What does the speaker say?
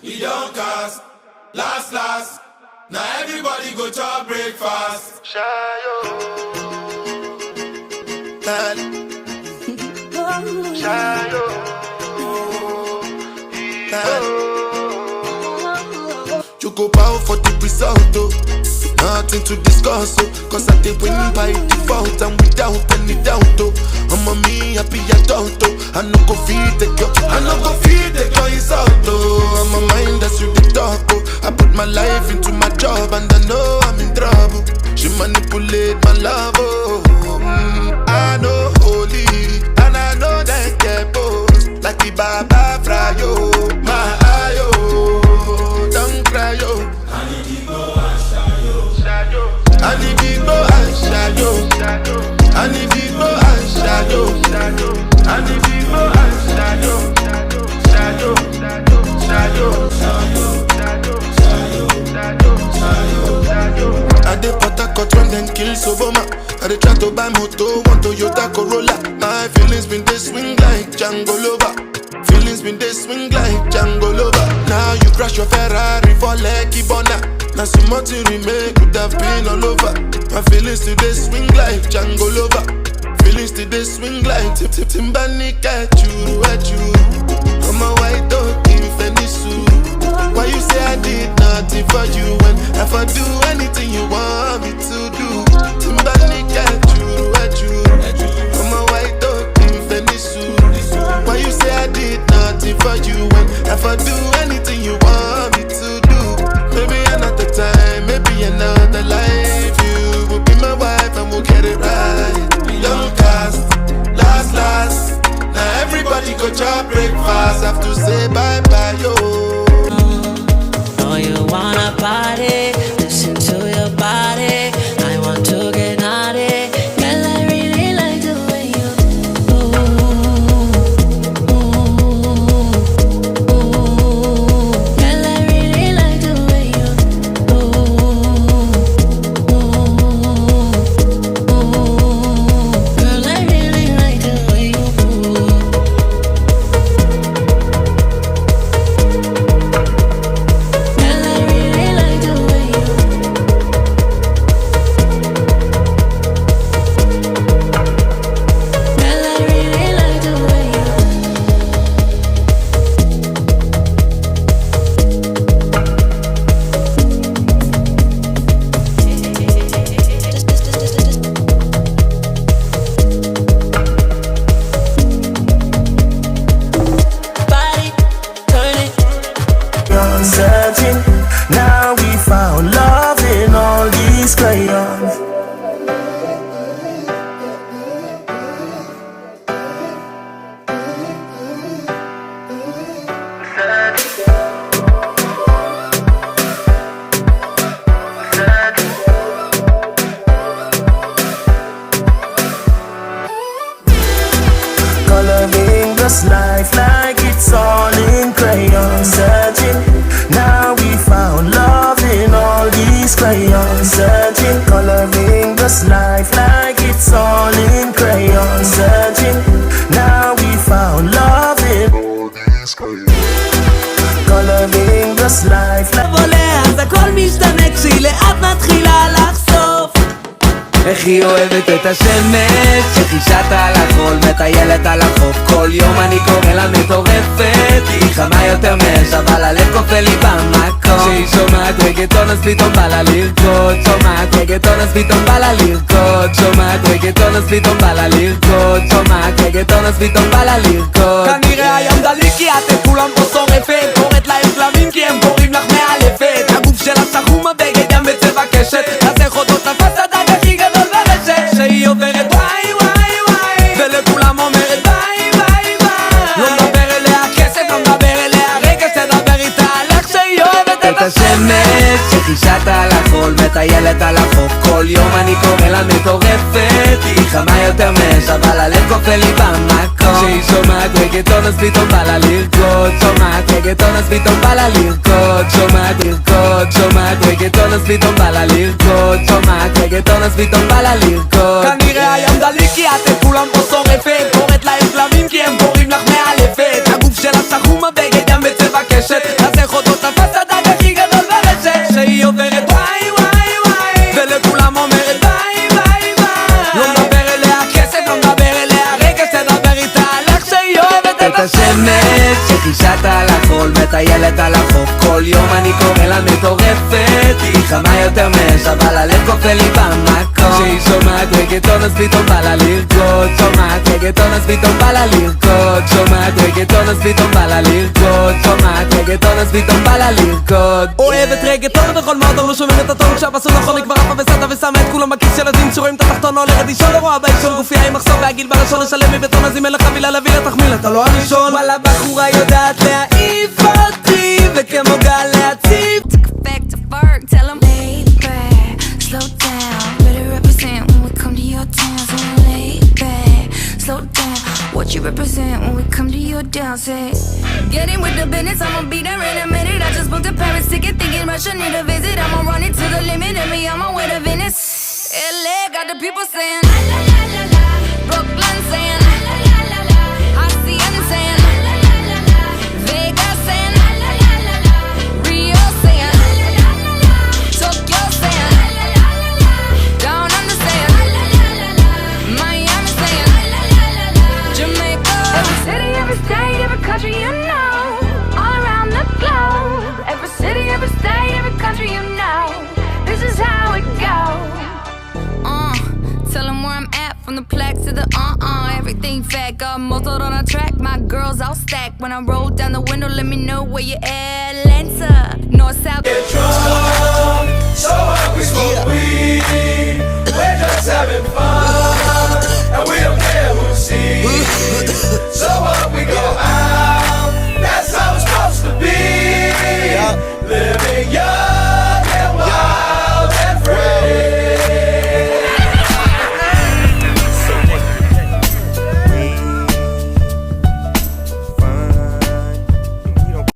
we don't cast. Last, now everybody go to breakfast. Shayo, Shayo, you go bow for the result, oh. Nothing to discuss, oh. Cause I did win by default and without any doubt, oh. I'm a me happy adult, oh. I no go feed the girl, I no go feed the girl insult, oh. I'm a mind that's you the talk, oh. I put my life into my job and I know I'm in trouble. She manipulate my love, oh. I know holy and I know that get both. Like the Baba Frayo, my ayo, don't cry, yo. I need to go and shadow. I need to go and shadow. I need to go and shadow. I need to go and shadow. I dey Port Harcourt when them kill Soboma. I dey try to buy moto, want Toyota Corolla. My feelings been they swing like Django Lover. Feelings been they swing like Django Lover. Now you crash your Ferrari for Lucky Bona. Now so much you remake could have been all over. My feelings today swing like Django Lover. Feelings today swing like Timbani at you. I'm a white dog in Fenisu. Why you say I did nothing for you when if I do anything you want me to do? Timbani at you. I'm a white dog in Fenisu. Why you say I did nothing for you when if I do anything you want me to do? Maybe another time, maybe another life. You will be my wife and we'll get it right. We don't cast, last. Now everybody go to breakfast. Have to say bye-bye, yo. Oh, you wanna party? Listen to your body. I want to get naughty. Girl, I really like the way you Girl, I really like the way you Girl, I really like the way you searching. Now we found love in all these crayons. Coloring this life like it's all in crayon. Searching, now we found love in all these crayons. Searching, coloring this life like it's all in crayon. Searching, now we found love in all these crayons. Coloring this life like אז הכל משתנה כשלאט מתחילה לחשוף איך היא אוהבת את השמש, איך היא שטה על החול, מטיילת על החוף. כל יום אני קורא לה מטורפת, היא חמה יותר מאש, אבל הלב קופא לי במקום. כשהיא שומעת רגטון אז פתאום בא לה לרקוד. שומעת רגטון אז פתאום בא לה לרקוד. שומעת רגטון אז פתאום בא לה לרקוד. שומעת רגטון אז פתאום בא לה לרקוד. כנראה היום דליק כי את את כולם פה שורפת. קוראת להם שלמים כי הם קוראים לך מאלפת. הגוף שלה שחום הבגד גם בצבע קשת. אז איך אותו תפס הדג הכי גדול ברשת. שהיא עוברת וואי וואי וואי ולכולם אומרת ביי ביי ביי. לא מדבר אליה כסף, לא מדבר אליה רגש, תדבר איתה על איך שהיא אוהבת את השמש. איך היא שטה על החול, מטיילת על החוף. כל יום אני קורא לה מטורפת, היא חמה יותר מאש, אבל הלב קופא לי במקום. כשהיא שומעת רגטון אז פתאום בא לה לרקוד. שומעת רגטון אז פתאום בא לה לרקוד. שומעת לרקוד. שומעת רגטון אז פתאום בא לה לרקוד. שומעת רגטון אז פתאום בא לה לרקוד. כנראה היום דליק כי את את כולם פה שורפת. קוראת להם שלמים כי הם קוראים לך מאלפת. הגוף שלה שחום הבגד גם בצבע קשת. מתרגשת, אז איך אותו תפס הדג הכי גדול ברשת, שהיא עוברת וואי וואי וואי ולכולם אומרת ביי ביי ביי. לא מדבר אליה כסף, לא מדבר אליה רגש, תדבר איתה על איך שהיא אוהבת את השמש, שחישת על החול, מטיילת על החוף, כל יום אני קורא לה מטורפת, היא חמה יותר מאש, אבל הלב קופא לי במקום. כשהיא שומעת רגטון אז פתאום בא לה לרקוד, שומעת רגטון אז פתאום בא לה לרקוד, שומעת רגטון אז פתאום בא לה לרקוד, שומעת רגטון אז פתאום בא לה לרקוד. אוהבת רגטון בכל מועדון, לא שומעים את הטון כשהפסון נכון היא כבר עפה וסדה ושמה את כולם בכיס של הדין, שרואים את התחתון הולכת לישון, לא רואה באישון גופיה עם מחסור והגיל בלשון, לשלם מבטון אז אם אין לך מילה להביא לתחמיל אתה לא הראשון. וואלה בחורה יודעת להעיף אותי וכמו גל להציב. Back to work, tell them lay back, slow down, better represent when we come to your town. So lay back, slow down, what you represent when we come to your town. Say, get in with the business, I'ma be there in a minute. I just booked a Paris ticket, thinking Russia need a visit. I'ma run it to the limit, and me on my way to Venice. LA got the people saying la la la la la, Brooklyn saying la la la la la, Hacienda saying la la la la la, Vegas saying la la la la la, Rio saying la la la la la, Tokyo saying la la la la la, Down Under saying la la la la la, Miami saying la la la la la, Jamaica. Every city, every state, every country you know, all around the globe. Every city, every state, every country you know, this is how it goes. Tell them where I'm at, from the plaque to the everything fat, got motored on a track, my girls all stacked. When I roll down the window, let me know where you at.